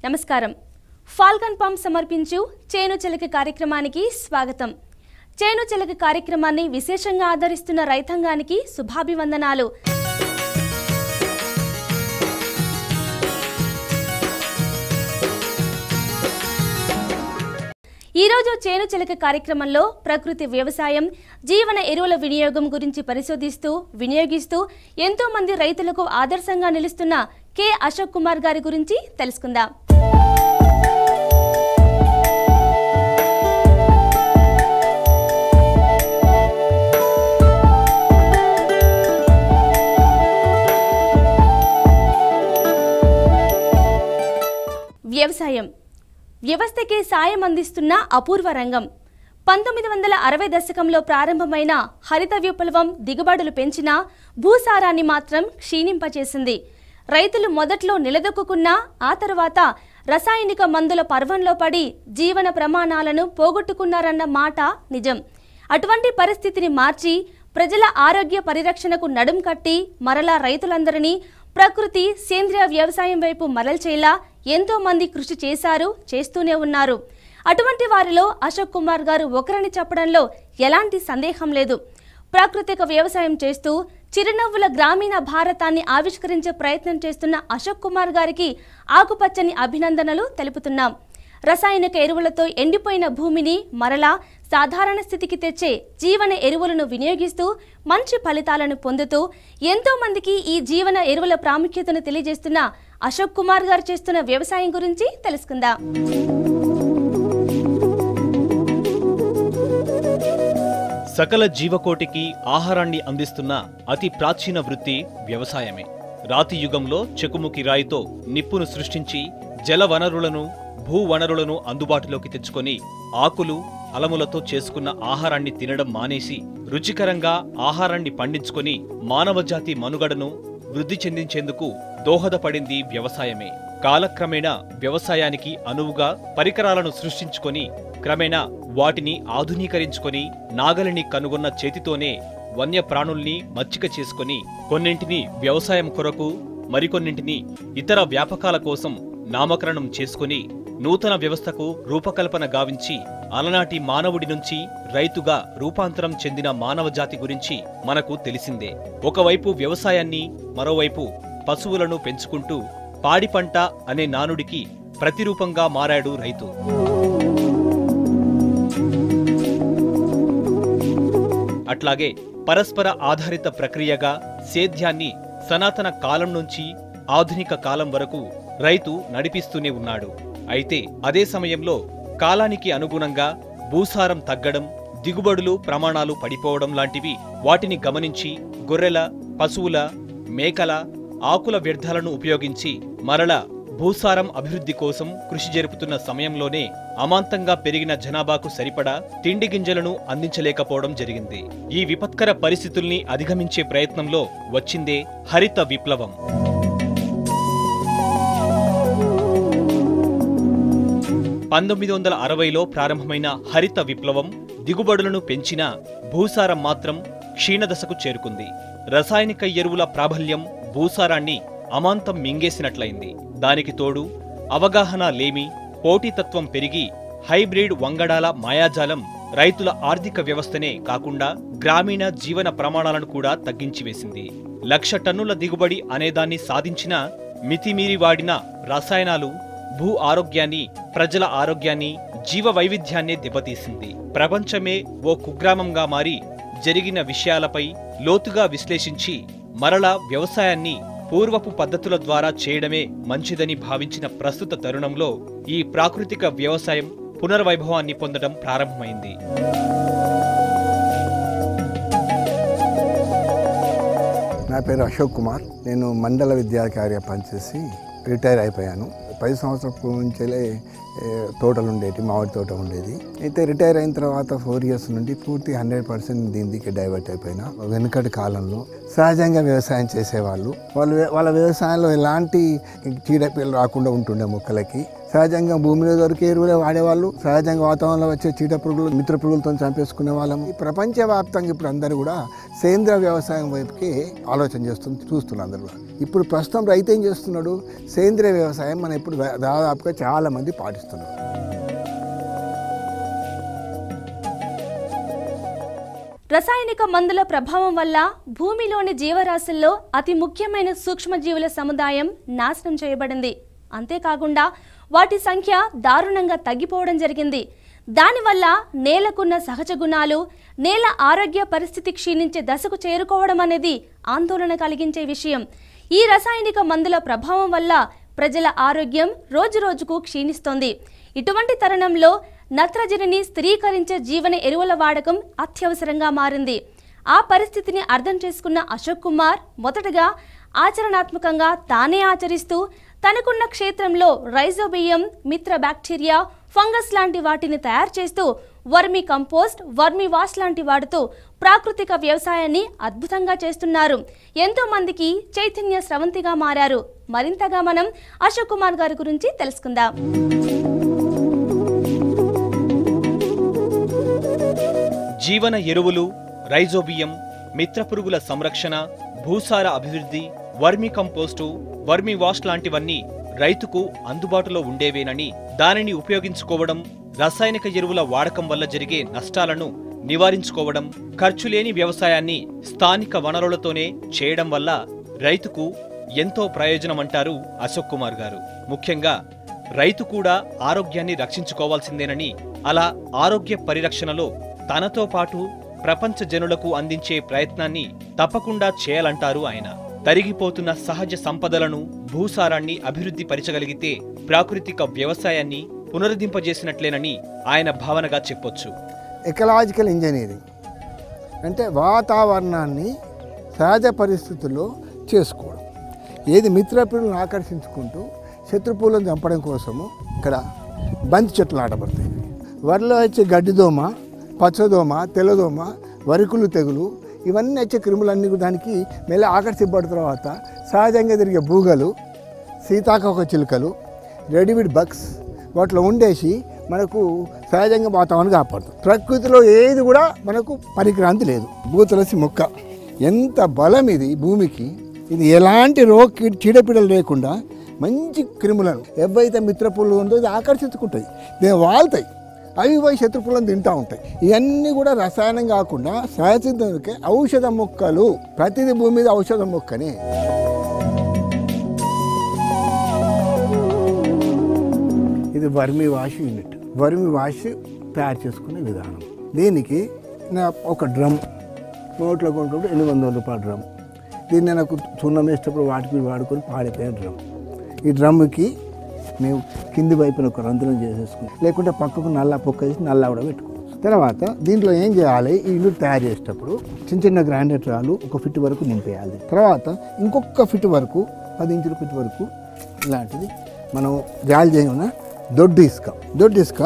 నమస్కారం. Falcon pump సమర్పించు చేను చిలక కార్యక్రమానికి స్వాగతం. చేను చిలక కార్యక్రమాన్ని విశేషంగా ఆదరిస్తున్న రైతాంగానికి శుభాభివందనాలు. ఈ రోజు చేను చిలక కార్యక్రమంలో ప్రకృతి వ్యవసాయం, జీవన ఎరువుల వినియోగం గురించి పరిశోధిస్తూ వినియోగిస్తూ ఎంతో మంది రైతులకు ఆదర్శంగా నిలుస్తున్న కె అశోక్ కుమార్ గారి గురించి తెలుసుకుందాం. వ్యవసాయం వ్యవస్థకి సాయం అందిస్తున్న అపూర్వ రంగం. 1960 దశకంలో ప్రారంభమైన హరిత విప్లవం దిగుబడులు పెంచినా భూసారాన్ని మాత్రం క్షీణింపచేసింది. రైతులు మొదట్లో నిలదొక్కున్నా ఆ తర్వాత రసాయనిక మందుల పర్వంలో పడి జీవన ప్రమాణాలను పోగొట్టుకున్నారన్న మాట నిజం. అటువంటి పరిస్థితిని మార్చి ప్రజల ఆరోగ్య పరిరక్షణకు నడుం కట్టి మరలా రైతులందరినీ ప్రకృతి సేంద్రియ వ్యవసాయం వైపు మరల్చేలా ఎంతో మంది కృషి చేశారు, చేస్తూనే ఉన్నారు. అటువంటి వారిలో అశోక్ కుమార్ గారు ఒకరని చెప్పడంలో ఎలాంటి సందేహం లేదు. ప్రాకృతిక వ్యవసాయం చేస్తూ చిరునవ్వుల గ్రామీణ భారతాన్ని ఆవిష్కరించే ప్రయత్నం చేస్తున్న అశోక్ కుమార్ గారికి ఆకుపచ్చని అభినందనలు తెలుపుతున్నాం. రసాయనిక ఎరువులతో ఎండిపోయిన భూమిని మరలా సాధారణ స్థితికి తెచ్చే జీవన ఎరువులను వినియోగిస్తూ మంచి ఫలితాలను పొందుతూ ఎంతో మందికి ఈ జీవన ఎరువుల ప్రాముఖ్యతను తెలియజేస్తున్న అశోక్ కుమార్ గారు చేస్తున్న వ్యవసాయం గురించి తెలుసుకుందాం. సకల జీవకోటికి ఆహారాన్ని అందిస్తున్న అతి ప్రాచీన వృత్తి వ్యవసాయమే. రాతి యుగంలో చెకుముకి రాయితో నిప్పును సృష్టించి జల వనరులను, భూవనరులను అందుబాటులోకి తెచ్చుకొని ఆకులు, అలములతో చేసుకున్న ఆహారాన్ని తినడం మానేసి రుచికరంగా ఆహారాన్ని పండించుకొని మానవజాతి మనుగడను వృద్ధి చెందించేందుకు దోహదపడింది వ్యవసాయమే. కాలక్రమేణా వ్యవసాయానికి అనువుగా పరికరాలను సృష్టించుకొని క్రమేణా వాటిని ఆధునీకరించుకొని నాగలిని కనుగొన్న చేతితోనే వన్యప్రాణుల్ని మచ్చిక చేసుకొని కొన్నింటిని వ్యవసాయం కొరకు, మరికొన్నింటిని ఇతర వ్యాపకాల కోసం నామకరణం చేసుకుని నూతన వ్యవస్థకు రూపకల్పన గావించి అలనాటి మానవుడి నుంచి రైతుగా రూపాంతరం చెందిన మానవజాతి గురించి మనకు తెలిసిందే. ఒకవైపు వ్యవసాయాన్ని, మరోవైపు పశువులను పెంచుకుంటూ పాడి పంట అనే నానుడికి ప్రతిరూపంగా మారాడు రైతు. అట్లాగే పరస్పర ఆధారిత ప్రక్రియగా సేద్యాన్ని సనాతన కాలం నుంచి ఆధునిక కాలం వరకు రైతు నడిపిస్తూనే ఉన్నాడు. అయితే అదే సమయంలో కాలానికి అనుగుణంగా భూసారం తగ్గడం, దిగుబడులు ప్రమాణాలు పడిపోవడం లాంటివి వాటిని గమనించి గొర్రెల, పశువుల, మేకల, ఆకుల వ్యర్థాలను ఉపయోగించి మరల భూసారం అభివృద్ధి కోసం కృషి జరుపుతున్న సమయంలోనే అమాంతంగా పెరిగిన జనాభాకు సరిపడా తిండి గింజలను అందించలేకపోవడం జరిగింది. ఈ విపత్కర పరిస్థితుల్ని అధిగమించే ప్రయత్నంలో వచ్చిందే హరిత విప్లవం. (1960లో ప్రారంభమైన హరిత విప్లవం దిగుబడులను పెంచినా భూసారం మాత్రం క్షీణదశకు చేరుకుంది. రసాయనిక ఎరువుల ప్రాబల్యం భూసారాన్ని అమాంతం మింగేసినట్లయింది. దానికి తోడు అవగాహన లేమి, పోటీతత్వం పెరిగి హైబ్రిడ్ వంగడాల మాయాజాలం రైతుల ఆర్థిక వ్యవస్థనే కాకుండా గ్రామీణ జీవన ప్రమాణాలను కూడా తగ్గించివేసింది. 1,00,000 టన్నుల దిగుబడి అనేదాన్ని సాధించినా మితిమీరి వాడిన రసాయనాలు భూ ఆరోగ్యాన్ని, ప్రజల ఆరోగ్యాన్ని, జీవ వైవిధ్యాన్నే దెబ్బతీసింది. ప్రపంచమే ఓ కుగ్రామంగా మారి జరిగిన విషయాలపై లోతుగా విశ్లేషించి మరలా వ్యవసాయాన్ని పూర్వపు పద్ధతుల ద్వారా చేయడమే మంచిదని భావించిన ప్రస్తుత తరుణంలో ఈ ప్రాకృతిక వ్యవసాయం పునర్వైభవాన్ని పొందడం ప్రారంభమైంది. నా పేరు అశోక్ కుమార్. నేను మండల విద్యాధికారిగా పనిచేసి రిటైర్ అయిపోయాను. 10 సంవత్సరాల నుంచి తోటలు ఉండేవి, మామిడి తోట ఉండేది. అయితే రిటైర్ అయిన తర్వాత 4 years నుండి పూర్తి 100% దీనికి డైవర్ట్ అయిపోయినా. వెనుకటి కాలంలో సహజంగా వ్యవసాయం చేసేవాళ్ళు. వాళ్ళ వ్యవసాయంలో ఎలాంటి చీడపీడలు రాకుండా ఉంటుండే మొక్కలకి. సహజంగా భూమిలో దొరికే ఎరువులే వాడేవాళ్ళు. సహజంగా వాతావరణంలో వచ్చే చీడ పురుగులు, మిత్ర పురుగులతో చంపేసుకునే వాళ్ళం. ఈ ప్రపంచవ్యాప్తంగా ఇప్పుడు అందరూ కూడా సేంద్రియ వ్యవసాయం వైపుకి ఆలోచన చూస్తున్నారు అందరూ. ఇప్పుడు ప్రస్తుతం రైతు ఏం చేస్తున్నాడు? సేంద్రియ వ్యవసాయం మనం ఇప్పుడు దాదాపుగా చాలా మంది పాటిస్తున్నారు. రసాయనిక మందుల ప్రభావం వల్ల భూమిలోని జీవరాశుల్లో అతి ముఖ్యమైన సూక్ష్మజీవుల సముదాయం నాశనం చేయబడింది. అంతేకాకుండా వాటి సంఖ్య దారుణంగా తగ్గిపోవడం జరిగింది. దానివల్ల నేలకున్న సహజ గుణాలు, నేల ఆరోగ్య పరిస్థితి క్షీణించే దశకు చేరుకోవడం అనేది ఆందోళన కలిగించే విషయం. ఈ రసాయనిక మందుల ప్రభావం వల్ల ప్రజల ఆరోగ్యం రోజురోజుకు క్షీణిస్తోంది. ఇటువంటి తరుణంలో నత్రజనిని స్థిరీకరించే జీవన ఎరువుల వాడకం అత్యవసరంగా మారింది. ఆ పరిస్థితిని అర్థం చేసుకున్న అశోక్ కుమార్ మొదటగా ఆచరణాత్మకంగా తానే ఆచరిస్తూ తనకున్న క్షేత్రంలో రైజోబియం, మిత్ర బ్యాక్టీరియా, ఫంగస్ లాంటి వాటిని తయారు చేస్తూ వర్మీ కంపోస్ట్, వర్మీ వాష్ లాంటి వాడుతూ ప్రాకృతిక వ్యవసాయాన్ని అద్భుతంగా చేస్తున్నారు. ఎంతో మందికి చైతన్య స్రవంతిగా మారారు. మరింతగా మనం అశోక్ కుమార్ గారి గురించి తెలుసుకుందాం. జీవన ఎరువులు, రైజోబియం, మిత్రపురుగుల సంరక్షణ, భూసార అభివృద్ధి, వర్మీ కంపోస్టు, వర్మీ వాష్ లాంటివన్నీ రైతుకు అందుబాటులో ఉండేవేనని, దానిని ఉపయోగించుకోవడం, రసాయనిక ఎరువుల వాడకం వల్ల జరిగే నష్టాలను నివారించుకోవడం, ఖర్చులేని వ్యవసాయాన్ని స్థానిక వనరులతోనే చేయడం వల్ల రైతుకు ఎంతో ప్రయోజనమంటారు అశోక్ కుమార్ గారు. ముఖ్యంగా రైతు కూడా ఆరోగ్యాన్ని రక్షించుకోవాల్సిందేనని, అలా ఆరోగ్య పరిరక్షణలో తనతో పాటు ప్రపంచ జనులకు అందించే ప్రయత్నాన్ని తప్పకుండా చేయాలంటారు ఆయన. తరిగిపోతున్న సహజ సంపదలను, భూసారాన్ని అభివృద్ధి పరిచగలిగితే ప్రాకృతిక వ్యవసాయాన్ని పునరుద్ధరింపజేసినట్లేనని ఆయన భావనగా చెప్పొచ్చు. ఎకలాజికల్ ఇంజనీరింగ్ అంటే వాతావరణాన్ని సహజ పరిస్థితుల్లో చేసుకోవడం. ఏది మిత్రపురుగులను ఆకర్షించుకుంటూ శత్రుపులను చంపడం కోసము ఇక్కడ బంతి చెట్లు నాటబడతాయి. వరిలో వచ్చే గడ్డిదోమ, పచ్చదోమ, తెల్లదోమ, వరికులు తెగులు, ఇవన్నీ వచ్చే క్రిములన్నీ దానికి మెల్ల ఆకర్షింపబడిన తర్వాత సహజంగా తిరిగే బూగలు, సీతాకోక చిలుకలు, రెడీమేడ్ బగ్స్ వాటిలో ఉండేసి మనకు సహజంగా వాతావరణం కాపాడుతుంది. ప్రకృతిలో ఏది కూడా మనకు పరిక్రాంతి లేదు. భూతులసి మొక్క ఎంత బలం ఇది భూమికి. ఇది ఎలాంటి చీడపీడలు లేకుండా మంచి క్రిములను ఎవైతే మిత్రపులు ఉందో ఇది ఆకర్షించుకుంటాయి, దీన్ని వాళ్తాయి, అవి పోయి శత్రుపులను తింటూ ఉంటాయి. ఇవన్నీ కూడా రసాయనం కాకుండా సహజంగా ఔషధ మొక్కలు. ప్రతిదీ భూమి మీద ఔషధ మొక్కనే. ఇది vermi wash unit. Vermi wash తయారు చేసుకునే విధానం. దీనికి ఒక డ్రమ్ నోట్లో కొనుక్కుంటే 800 రూపాయల డ్రమ్. దీన్ని నాకు సున్నం వేసేటప్పుడు వాటికి వాడుకొని పాడిపోయిన డ్రమ్. ఈ డ్రమ్కి మేము కింది వైపున ఒక రంధ్రం చేసేసుకున్నాం, లేకుంటే పక్కకు నల్లా పొక్క వేసి నల్లా కూడా పెట్టుకోవచ్చు. తర్వాత దీంట్లో ఏం చేయాలి? ఈ ఇల్లు తయారు చేసేటప్పుడు చిన్న చిన్న గ్రానైట్ రాళ్ళు 1 ఫీట్ వరకు నింపేయాలి. తర్వాత ఇంకొక ఫీట్ వరకు 10 ఇంచుల ఫీట్ వరకు ఇలాంటిది మనం జాలి చేయకుండా దొడ్డు ఇసుక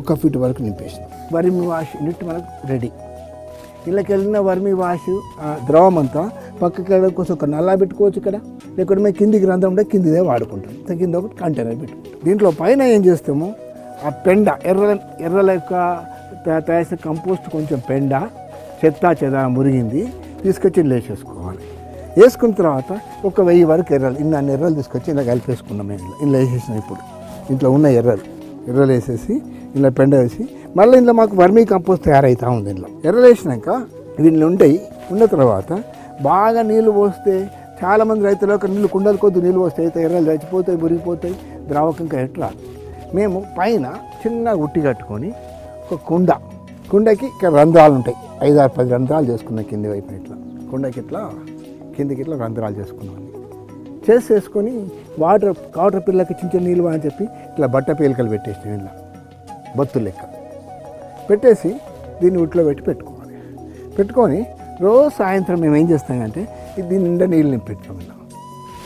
1 ఫీట్ వరకు నింపేసినాం. వర్మీ వాష్ యూనిట్ మనకు రెడీ. ఇళ్ళకి వెళ్ళిన వర్మీ వాష్ ద్రవం అంతా పక్కకి వెళ్ళడం కోసం ఒక నల్లా పెట్టుకోవచ్చు ఇక్కడ, లేకుంటే మేము కిందికి రంధ్రం ఉంటే కిందిదే వాడుకుంటాం. కింద ఒకటి కంటైనర్ పెట్టుకుంటాం. దీంట్లో పైన ఏం చేస్తాము? ఆ పెండ ఎర్రల యొక్క తయారు చేసిన కంపోస్ట్, కొంచెం పెండ, చెత్త మురిగింది తీసుకొచ్చి వేసేసుకోవాలి. వేసుకున్న తర్వాత 1000 వరకు ఇన్ని ఎర్రలు తీసుకొచ్చి ఇలా కలిపేసుకున్నాం. మేము ఇలా వేసేసినాం. ఇప్పుడు ఇంట్లో ఉన్న ఎర్రలు వేసేసి ఇలా పెండ వేసి మళ్ళీ ఇంట్లో మాకు వర్మీ కంపోస్ట్ తయారవుతూ ఉంది. ఇంట్లో ఎర్రలు వేసినాక దీనిలో ఉన్న తర్వాత బాగా నీళ్ళు పోస్తే, చాలామంది రైతులు ఒక నీళ్ళు కుండలు కొద్ది నీళ్ళు పోస్తే అయితే ఎర్రలు చచ్చిపోతాయి, మురిగిపోతాయి, ద్రావకంగా ఎట్లా. మేము పైన చిన్న ఉట్టి కట్టుకొని ఒక కుండకి ఇక్కడ రంధ్రాలు ఉంటాయి. 5-10 రంధ్రాలు చేసుకున్నాం కింది వైపున. ఇట్లా కుండకి ఇట్లా కిందికి ఇట్లా రంధ్రాలు చేసుకున్నాం. చేసుకొని వాటర్ పిల్లలకి చిన్న నీళ్ళు అని చెప్పి ఇట్లా బట్ట పీలికలు పెట్టేసి ఇలా బొత్తులు లెక్క పెట్టేసి దీన్ని ఉట్లో పెట్టుకోవాలి. పెట్టుకొని రోజు సాయంత్రం మేము ఏం చేస్తామంటే దీని నిండా నీళ్ళు నింపెట్టాం. ఇలా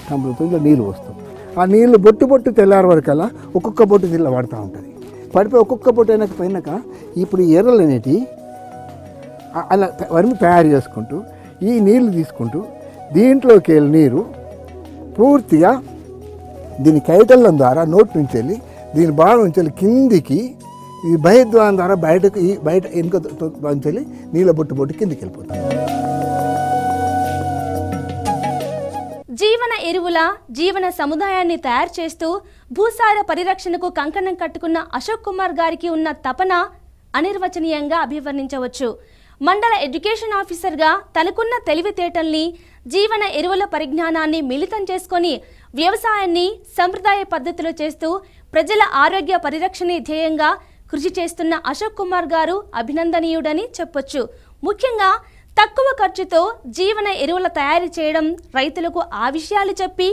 కంప్లీట్ ఇలా నీళ్ళు పోస్తాం. ఆ నీళ్ళు బొట్టు బొట్టు తెల్లారి వరకల్లా ఒక్కొక్క బొట్టు నీళ్ళు పడుతూ ఉంటుంది. పడిపోయి ఒక్కొక్క బొట్టు అయినాక ఇప్పుడు ఈ ఎర్రలు అనేటి అలా వర్మి తయారు చేసుకుంటూ ఈ నీళ్లు తీసుకుంటూ దీంట్లోకి వెళ్ళి నీరు పూర్తిగా దీని కైటల్లం ద్వారా నోటి నుంచి వెళ్ళి దీని భాగం నుంచి వెళ్ళి కిందికి ఈ బహిర్ద్వారం ద్వారా బయటకు ఈ బయట వెనుక నుంచి వెళ్ళి నీళ్ళ బొట్టు బొట్టు కిందికి వెళ్ళిపోతుంది. జీవన ఎరువుల జీవన సముదాయాన్ని తయారు చేస్తూ భూసార పరిరక్షణకు కంకణం కట్టుకున్న అశోక్ కుమార్ గారికి ఉన్న తపన అనిర్వచనీయంగా అభివర్ణించవచ్చు. మండల ఎడ్యుకేషన్ ఆఫీసర్గా తనకున్న తెలివితేటల్ని జీవన ఎరువుల పరిజ్ఞానాన్ని మిళితం చేసుకొని వ్యవసాయాన్ని సంప్రదాయ పద్ధతిలో చేస్తూ ప్రజల ఆరోగ్య పరిరక్షణ ధ్యేయంగా కృషి చేస్తున్న అశోక్ కుమార్ గారు అభినందనీయుడని చెప్పొచ్చు. ముఖ్యంగా తక్కువ ఖర్చుతో జీవన ఎరువుల తయారు చేయడం, రైతులకు ఆ విషయాలు చెప్పి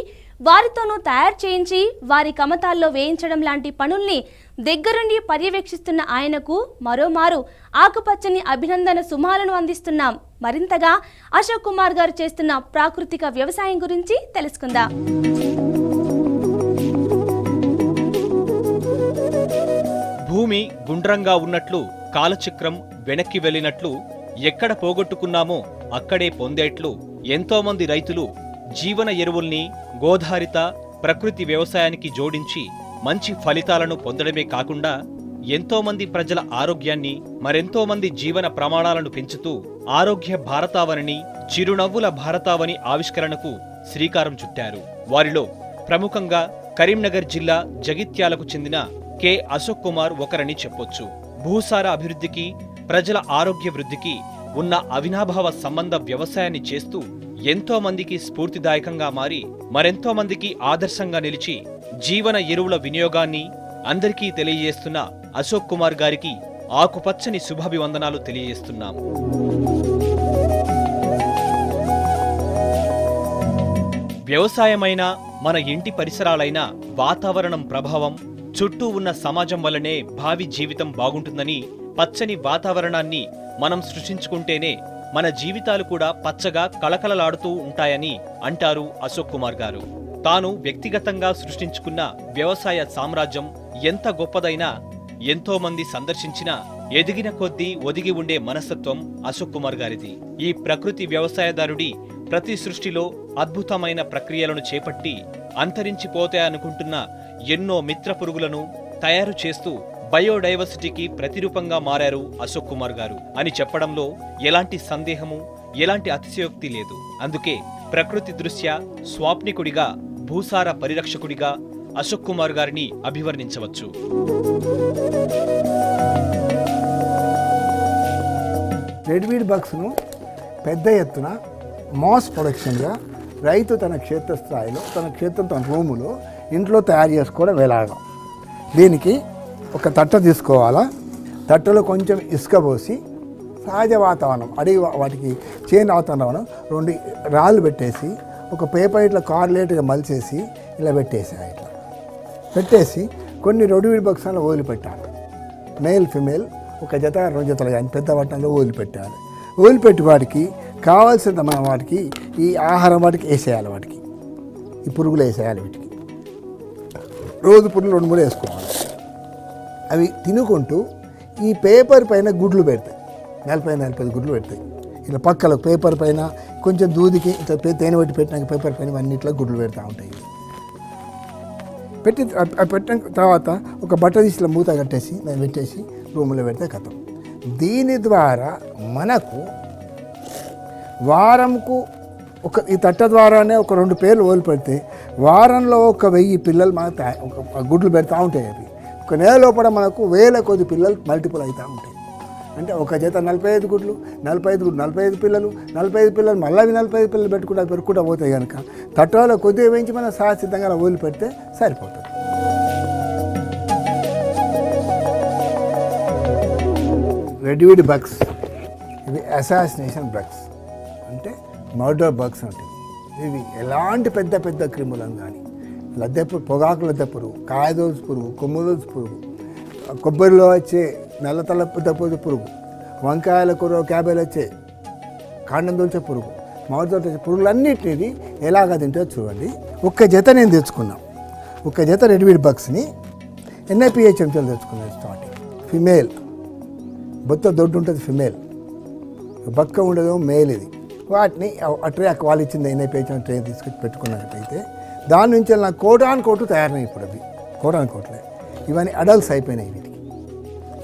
వారితోనూ తయారు చేయించి వారి కమతాల్లో వేయించడం లాంటి పనుల్ని దగ్గరుండి పర్యవేక్షిస్తున్న ఆయనకు మరోమారు ఆకుపచ్చని అభినందన సుమాలను అందిస్తున్నాం. మరింతగా అశోక్ కుమార్ గారు చేస్తున్న ప్రాకృతిక వ్యవసాయం గురించి తెలుసుకుందాం. భూమి గుండ్రంగా ఉన్నట్లు, కాలచక్రం వెనక్కి వెళ్ళినట్లు, ఎక్కడ పోగొట్టుకున్నామో అక్కడే పొందేట్లు ఎంతోమంది రైతులు జీవన ఎరువుల్ని గోధారిత ప్రకృతి వ్యవసాయానికి జోడించి మంచి ఫలితాలను పొందడమే కాకుండా ఎంతోమంది ప్రజల ఆరోగ్యాన్ని, మరెంతోమంది జీవన ప్రమాణాలను పెంచుతూ ఆరోగ్య భారతావనిని, చిరునవ్వుల భారతావని ఆవిష్కరణకు శ్రీకారం చుట్టారు. వారిలో ప్రముఖంగా కరీంనగర్ జిల్లా జగిత్యాలకు చెందిన కె అశోక్ కుమార్ ఒకరని చెప్పొచ్చు. భూసార అభివృద్ధికి, ప్రజల ఆరోగ్య వృద్ధికి ఉన్న అవినాభావ సంబంధ వ్యవసాయాన్ని చేస్తూ ఎంతో మందికి స్ఫూర్తిదాయకంగా మారి మరెంతో మందికి ఆదర్శంగా నిలిచి జీవన ఎరువుల వినియోగాన్ని అందరికీ తెలియజేస్తున్న అశోక్ కుమార్ గారికి ఆకుపచ్చని శుభాభివందనాలు తెలియజేస్తున్నాం. వ్యవసాయమైన మన ఇంటి పరిసరాలైన వాతావరణం ప్రభావం, చుట్టూ ఉన్న సమాజం వల్లనే భావి జీవితం బాగుంటుందని, పచ్చని వాతావరణాన్ని మనం సృష్టించుకుంటేనే మన జీవితాలు కూడా పచ్చగా కళకళలాడుతూ ఉంటాయని అంటారు అశోక్ కుమార్ గారు. తాను వ్యక్తిగతంగా సృష్టించుకున్న వ్యవసాయ సామ్రాజ్యం ఎంత గొప్పదైనా, ఎంతో మంది సందర్శించినా ఎదిగిన కొద్దీ ఒదిగి ఉండే మనస్తత్వం అశోక్ కుమార్ గారిది. ఈ ప్రకృతి వ్యవసాయదారుడి ప్రతి సృష్టిలో అద్భుతమైన ప్రక్రియలను చేపట్టి అంతరించిపోతాయనుకుంటున్న ఎన్నో మిత్ర పురుగులను తయారు చేస్తూ బయోడైవర్సిటీకి ప్రతిరూపంగా మారారు అశోక్ కుమార్ గారు అని చెప్పడంలో ఎలాంటి సందేహము, ఎలాంటి అతిశయోక్తి లేదు. అందుకే ప్రకృతి దృశ్య స్వాప్నికుడిగా, భూసార పరిరక్షకుడిగా అశోక్ కుమార్ గారిని అభివర్ణించవచ్చు. రెడ్వీడ్ బగ్స్ను పెద్ద ఎత్తున మాస్ ప్రొడక్షన్గా రైతు తన క్షేత్రస్థాయిలో, తన క్షేత్రం, తన రూములో, ఇంట్లో తయారు చేసుకోవడం ఎలాగా. దీనికి ఒక తట్ట తీసుకోవాలా, తట్టలో కొంచెం ఇసుక పోసి సహజ వాతావరణం, అడిగి వాటికి చేను వాతావరణం 2 రాళ్ళు పెట్టేసి ఒక పేపర్ ఇట్లా కార్లేట్గా మలిచేసి ఇలా ఇట్లా పెట్టేసి కొన్ని రెడ్వీడ్ బగ్స్లో వదిలిపెట్టాలి. మేల్ ఫిమేల్ ఒక జత 2 జతలు కానీ పెద్ద పట్టణంలో వదిలిపెట్టాలి. వదిలిపెట్టి వాటికి కావాల్సిన మన వాటికి ఈ ఆహారం వాటికి వేసేయాలి. వాటికి ఈ పురుగులు వేసేయాలి. వీటికి రోజు పురుగులు 2-3 వేసుకోవాలి. అవి తినుకుంటూ ఈ పేపర్ పైన గుడ్లు పెడతాయి. 40-45 గుడ్లు పెడతాయి. ఇలా పక్కల పేపర్ పైన కొంచెం దూదికి ఇట్లా తేనె పెట్టి పెట్టినాక పేపర్ పైన అన్ని ఇట్లా గుడ్లు పెడతా ఉంటాయి. పెట్టిన తర్వాత ఒక బట్ట తీసి మూత కట్టేసి దాన్ని పెట్టేసి రూములో పెడితే కథం. దీని ద్వారా మనకు వారంకు ఈ తట్ట ద్వారానే ఒక 2 పేర్లు వదిలిపెడితే వారంలో ఒక 1000 పిల్లలు మన గుడ్లు పెడతా ఉంటాయి. అవి ఒక నెల లోపల మనకు 1000 కొద్ది పిల్లలు మల్టిపుల్ అవుతూ ఉంటాయి. అంటే ఒక జత 45 గుడ్లు, 45 గుడ్లు 45 పిల్లలు, 45 పిల్లలు మళ్ళీ 45 పిల్లలు పెట్టుకుంటూ పోతాయి. కనుక తట్టలో కొద్దిగా వేయించి మనం సహసిద్ధంగా వదిలిపెడితే సరిపోతుంది. రెడ్వీడ్ బగ్స్ ఇవి అసాసినేషన్ బగ్స్, అంటే మర్డర్ బగ్స్ ఉంటాయి. ఇవి ఎలాంటి పెద్ద పెద్ద క్రిములను కానీ, పొగాకు లద్దె పురుగు, కాయదోసు పురుగు, కొమ్ముదోసు పురుగు, కొబ్బరిలో వచ్చే నల్లతల పురుగు, వంకాయల కూర క్యాబేలు వచ్చే కాండం దొల్చే పురుగు, మామిడి తోట వచ్చే పురుగులన్నింటినీ ఎలాగ తింటే చూడండి. ఒక్క జత నేను తెచ్చుకున్నాను. ఒక జత రెడ్వీడ్ బక్స్ని NIPH ఎంచాలు తెచ్చుకున్నాను స్టార్టింగ్. ఫిమేల్ బొత్త దొడ్డు ఉంటుంది, ఫిమేల్ బక్క ఉండదు, మేల్. ఇది వాటిని ట్రే వాళ్ళు ఇచ్చింది NIPH ట్రే తీసుకొచ్చి పెట్టుకున్నట్టయితే దాని నుంచి నాకు కోటాను తయారైనాయి. ఇప్పుడు అవి కోటానుకోట్లే, ఇవన్నీ అడల్ట్స్ అయిపోయినాయి. వీటికి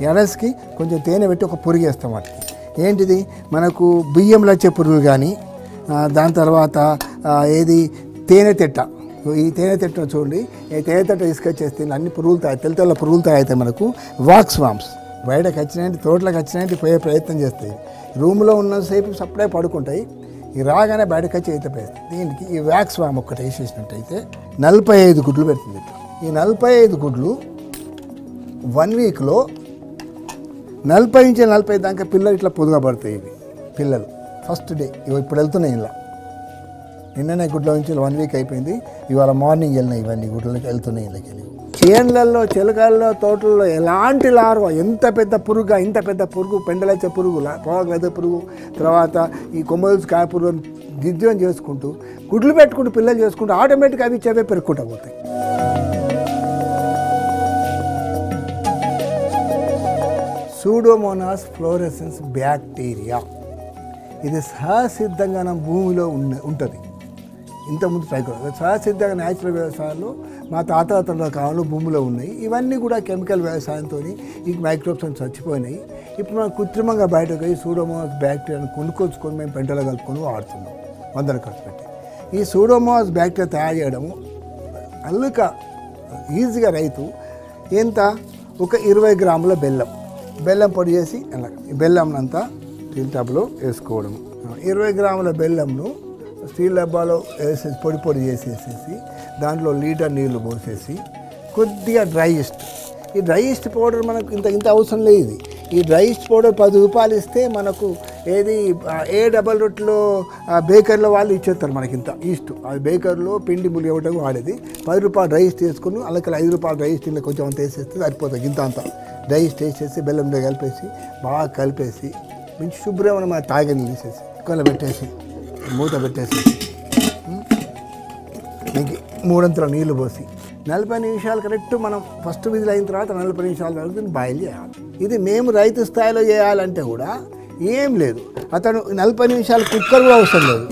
ఈ అడల్ట్స్కి కొంచెం తేనె పెట్టి ఒక పురుగు వేస్తాం వాటికి. ఏంటిది మనకు బియ్యంలో వచ్చే పురుగులు కానీ, దాని తర్వాత ఏది తేనె తెట్ట. ఈ తేనె తెట్టను చూడండి, ఈ తేనె తెట్ట తీసుకొచ్చేస్తే అన్ని పురుగులు తెల్ల పురుగులు తయారైతాయి మనకు. వాక్స్ వామ్స్ బయటకు వచ్చినాయంటే, తోటలకు వచ్చినాయంటే పోయే ప్రయత్నం చేస్తాయి. రూమ్లో ఉన్నసేపు సప్లై పడుకుంటాయి, ఈ రాగానే బయటకు వచ్చి ఈత పేస్తాయి. దీనికి ఈ వ్యాక్స్ వామ్ ఒక్కటి వేసేసినట్టయితే 45 గుడ్లు పెడుతుంది. ఈ 45 గుడ్లు 1 వీక్లో 40 నుంచి 40 దాకా పిల్లలు ఇట్లా పొదుగా పడతాయి. ఇవి పిల్లలు ఫస్ట్ డే ఇప్పుడు వెళ్తున్నాయి. ఇలా నిన్ననే గుడ్ల నుంచి 1 వీక్ అయిపోయింది, ఇవాళ మార్నింగ్ వెళ్ళినాయి. ఇవన్నీ గుడ్లకి వెళ్తున్నాయి. ఇళ్ళకి వెళ్ళి చేన్లలో, చిలకల్లో, తోటల్లో ఎలాంటి లార్వా, ఎంత పెద్ద పురుగు, ఇంత పెద్ద పురుగు, పెండలచ్చే పురుగు, పోగలదే పురుగు, తర్వాత ఈ కొమ్మలు కాయ పురుగు దిద్యం చేసుకుంటూ గుడ్లు పెట్టుకుంటూ పిల్లలు చేసుకుంటూ ఆటోమేటిక్గా అవి చెవే పెరుక్కుంటూ పోతాయి. సూడోమోనాస్ ఫ్లోరెసెన్స్ బ్యాక్టీరియా ఇది సహసిద్ధంగా మన భూమిలో ఉంటుంది. ఇంతకుముందు ట్రైకోడర్మా సహసిద్ధంగా న్యాచురల్ వ్యవసాయంలో మా తాతల కాలంలో భూమిలో ఉన్నాయి. ఇవన్నీ కూడా కెమికల్ వ్యవసాయంతో ఈ మైక్రోబ్స్ చచ్చిపోయినాయి. ఇప్పుడు మనం కృత్రిమంగా బయటకు పోయి సూడోమోనాస్ బ్యాక్టీరియాను కొనుక్కొచ్చుకొని మేము పెంటలో కలుపుకొని వాడుతున్నాం 100 ఖర్చు పెట్టి. ఈ సూడోమోనాస్ బ్యాక్టీరియా తయారు చేయడము అల్లుక ఈజీగా రైతు ఎంత ఒక 20 గ్రాముల బెల్లం పొడి చేసి అలా బెల్లంనంతా స్టీల్ టబ్లో వేసుకోవడం. 20 గ్రాముల బెల్లంను స్టీల్ డబ్బాలో వేసేసి పొడి చేసేసేసి దాంట్లో లీటర్ నీళ్లు పోసేసి కొద్దిగా డ్రై ఈస్ట్. ఈ డ్రై ఈస్ట్ పౌడర్ మనకు ఇంత అవసరం లేదు. ఈ డ్రై ఈస్ట్ పౌడర్ 10 రూపాయలు ఇస్తే మనకు ఏది ఏ డబల్ రొట్టెలో బేకర్లో వాళ్ళు ఇచ్చేస్తారు మనకి ఇంత ఈస్ట్. అది బేకర్లో పిండి ములి ఇవ్వటం వాడేది. 10 రూపాయలు డ్రై ఈస్ట్ వేసుకుని అలాగే 5 రూపాయలు డ్రై ఈస్ట్ కొంచెం అంత వేసేస్తే సరిపోతుంది. ఇంత అంతా డ్రై ఈస్ట్ వేసేసి బెల్లంలో కలిపేసి బాగా కలిపేసి మంచి శుభ్రమైన మా తాగని తీసేసి కొల పెట్టేసి మూత పెట్టేసి ఇంక 3 నీళ్లు పోసి 40 నిమిషాలు కరెక్ట్ మనం ఫస్ట్ విజిల్ అయిన తర్వాత 40 నిమిషాల వరకు దీన్ని బాయిల్ చేయాలి. ఇది మేము రైతు స్థాయిలో చేయాలంటే కూడా ఏం లేదు, అతను 40 నిమిషాలు కుక్కర్ కూడా అవసరం లేదు.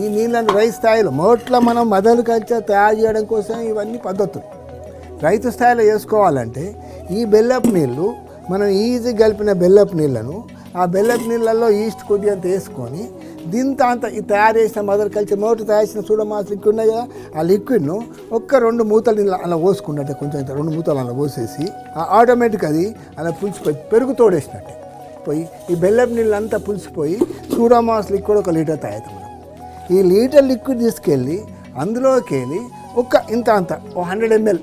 ఈ నీళ్ళని రైతు స్థాయిలో మొదట్లో మనం మదర్ కల్చర్ తయారు చేయడం కోసం ఇవన్నీ పద్ధతులు. రైతు స్థాయిలో చేసుకోవాలంటే ఈ బెల్లపు నీళ్ళు మనం ఈజీ కలిపిన బెల్లపు నీళ్ళను ఆ బెల్లపు నీళ్ళల్లో ఈస్ట్ కొద్దిగా వేసుకొని దీంతో అంత ఈ తయారు చేసిన మదర్ కల్చర్ మొదటి తయారు చేసిన సూడోమోనాస్ లిక్విడ్ ఉన్నాయి కదా, ఆ లిక్విడ్ను ఒక్క 2 మూతలు అలా పోసుకున్నట్టే కొంచెం 2 మూతలు అలా పోసేసి ఆటోమేటిక్ అది అలా పులిసిపోయి పెరుగు తోడేసినట్టే పోయి ఈ బెల్లపు నీళ్ళు అంతా పులిసిపోయి సూడోమోనాస్ లిక్విడ్ 1 లీటర్ తయారు. ఈ లీటర్ లిక్విడ్ తీసుకెళ్ళి అందులోకి వెళ్ళి ఒక అంత 100 ml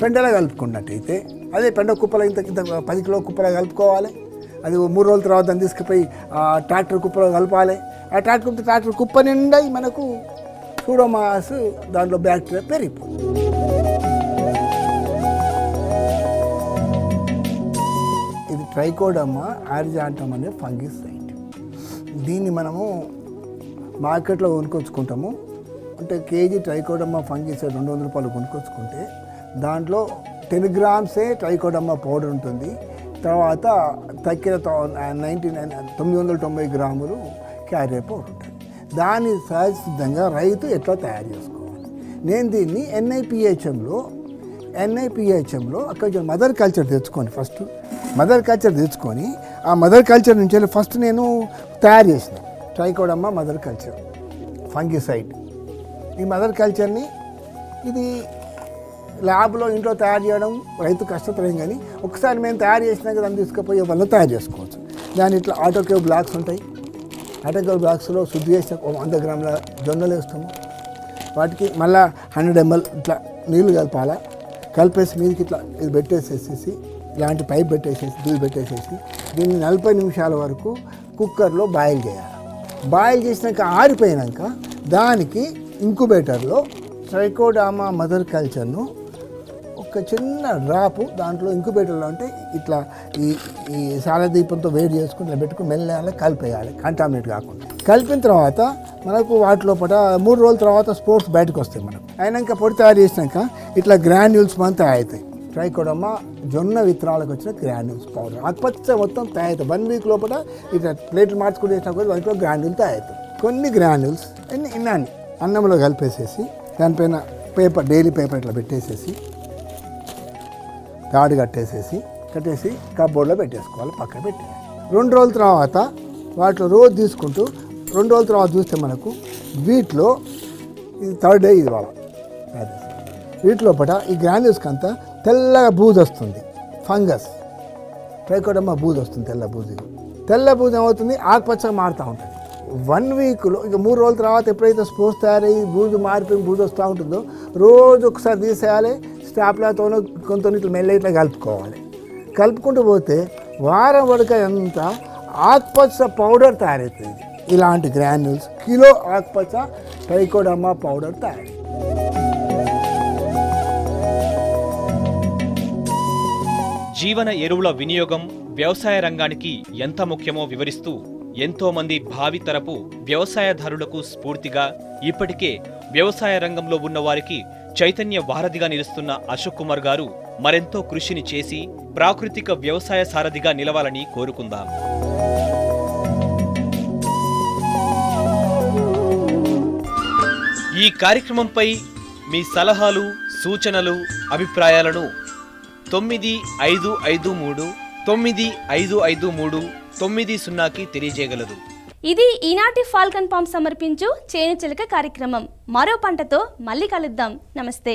పెండలో కలుపుకున్నట్టయితే అదే పెండ కుప్పలో ఇంత 10 కిలో కుప్పలో కలుపుకోవాలి. అది 3 రోజుల తర్వాత దాన్ని తీసుకుపోయి ట్రాక్టర్ కుప్పలో కలపాలి. ఆ ట్రాక్టర్ కుప్ప నిండా మనకు సూడోమోనాస్ దాంట్లో బ్యాక్టీరియా పెరిగిపోతుంది. ఇది ట్రైకోడర్మా ఆరిజాంటమ్ అనే ఫంగిసైడ్. దీన్ని మనము మార్కెట్లో కొనుక్కొచ్చుకుంటాము. అంటే కేజీ ట్రైకోడర్మా ఫంగిసైడ్ 200 రూపాయలు కొనుక్కొచ్చుకుంటే దాంట్లో 10 గ్రామ్సే ట్రైకోడర్మా పౌడర్ ఉంటుంది. తర్వాత తక్కిన 990 గ్రాములు క్యారియర్ పౌడర్ ఉంటుంది. దాన్ని సహజసిద్ధంగా రైతు ఎట్లా తయారు చేసుకోవాలి. నేను దీన్ని NIPHలో అక్కడ మదర్ కల్చర్ తెచ్చుకొని ఫస్ట్ మదర్ కల్చర్ తెచ్చుకొని ఆ మదర్ కల్చర్ నుంచి ఫస్ట్ నేను తయారు చేసిన ట్రైకోడర్మా మదర్ కల్చర్ ఫంగిసైడ్. ఈ మదర్ కల్చర్ని ఇది ల్యాబ్లో ఇంట్లో తయారు చేయడం రైతు కష్టతరం, కానీ ఒకసారి మేము తయారు చేసినాక దాన్ని తీసుకుపోయి వల్ల తయారు చేసుకోవచ్చు. దాని ఇట్లా ఆటోకేవ్ బ్లాక్స్ ఉంటాయి. ఆటోకేవ్ బ్లాక్స్లో శుద్ధి చేసిన 100 గ్రాముల జొన్నలు వేస్తాము. వాటికి మళ్ళీ 100 ml ఇట్లా నీళ్లు కలపాలా. కలిపేసి మీదకి ఇట్లా ఇది పెట్టేసేసి ఇలాంటి పైప్ పెట్టేసేసి దీన్ని 40 నిమిషాల వరకు కుక్కర్లో బాయిల్ చేయాలి. బాయిల్ చేసినాక ఆరిపోయినాక దానికి ఇంక్యుబేటర్లో ట్రైకోడర్మా మదర్ కల్చర్ను ఒక చిన్న డ్రాపు దాంట్లో ఇంక్యుబేటర్లో అంటే ఇట్లా ఈ సాలదీపంతో వేడి చేసుకుని ఇలా పెట్టుకుని మెల్లగా కలిపేయాలి, కంటామినేట్ కాకుండా. కలిపిన తర్వాత మనకు వాటి లోపల 3 రోజుల తర్వాత స్పోర్ట్స్ బయటకు వస్తాయి. మనకు అయినాక పొడి తయారు చేసినాక ఇట్లా గ్రాన్యూల్స్ మనం తయారవుతాయి. ట్రైకోడర్మా జొన్న విత్తనాలకు వచ్చిన గ్రాన్యూల్స్ పౌడర్ ఆకుపచ్చ మొత్తం తయారవుతాయి. 1 వీక్ లోపల ఇట్లా ప్లేట్లు మార్చుకుని వేసినా కూడా వాటిలో గ్రాన్యూల్ తయారవుతాయి. కొన్ని గ్రాన్యూల్స్ ఇన్నాన్ని అన్నంలో కలిపేసేసి దానిపైన పేపర్ డైలీ పేపర్ ఇట్లా పెట్టేసేసి గాడి కట్టేసి కప్బోర్డ్లో పెట్టేసుకోవాలి, పక్కన పెట్టేయాలి. 2 రోజుల తర్వాత వాటిలో రోజు తీసుకుంటూ 2 రోజుల తర్వాత చూస్తే మనకు వీటిలో ఇది 3rd డే ఇది వాళ్ళ వీటిలోపట ఈ గ్రాన్యూల్స్కి అంతా తెల్లగా బూజు వస్తుంది. ఫంగస్ ట్రైకోడర్మా బూజు వస్తుంది, తెల్ల బూజు ఏమవుతుంది, ఆకుపచ్చగా మారుతూ ఉంటుంది. 1 వీక్లో ఇక 3 రోజుల తర్వాత ఎప్పుడైతే స్పోర్ట్స్ తయారయ్యి బూజు మారిపోయి బూజు వస్తూ ఉంటుందో రోజు ఒకసారి తీసేయాలి. స్టాప్లతోనూ కొంత ఇట్లా మెల్ల ఇట్లా కలుపుకుంటూ పోతే వారం వరకు అంతా ఆకుపచ్చ పౌడర్ తయారవుతుంది. ఇలాంటి గ్రాన్యూల్స్ కిలో ఆకుపచ్చ ట్రైకోడర్మా పౌడర్ తయారు. జీవన ఎరువుల వినియోగం వ్యవసాయ రంగానికి ఎంత ముఖ్యమో వివరిస్తూ ఎంతోమంది భావితరపు వ్యవసాయదారులకు స్ఫూర్తిగా ఇప్పటికే వ్యవసాయ రంగంలో ఉన్న వారికి చైతన్య వారధిగా నిలుస్తున్న అశోక్ కుమార్ గారు మరెంతో కృషిని చేసి ప్రాకృతిక వ్యవసాయ సారథిగా నిలవాలని కోరుకుందాం. ఈ కార్యక్రమంపై మీ సలహాలు, సూచనలు, అభిప్రాయాలను 9553955390కి తెలియజేయగలరు. ఇది ఈనాటి ఫాల్కన్ పామ్ సమర్పించు చేను చిలక కార్యక్రమం. మరో పంటతో మళ్ళీ కలుద్దాం. నమస్తే.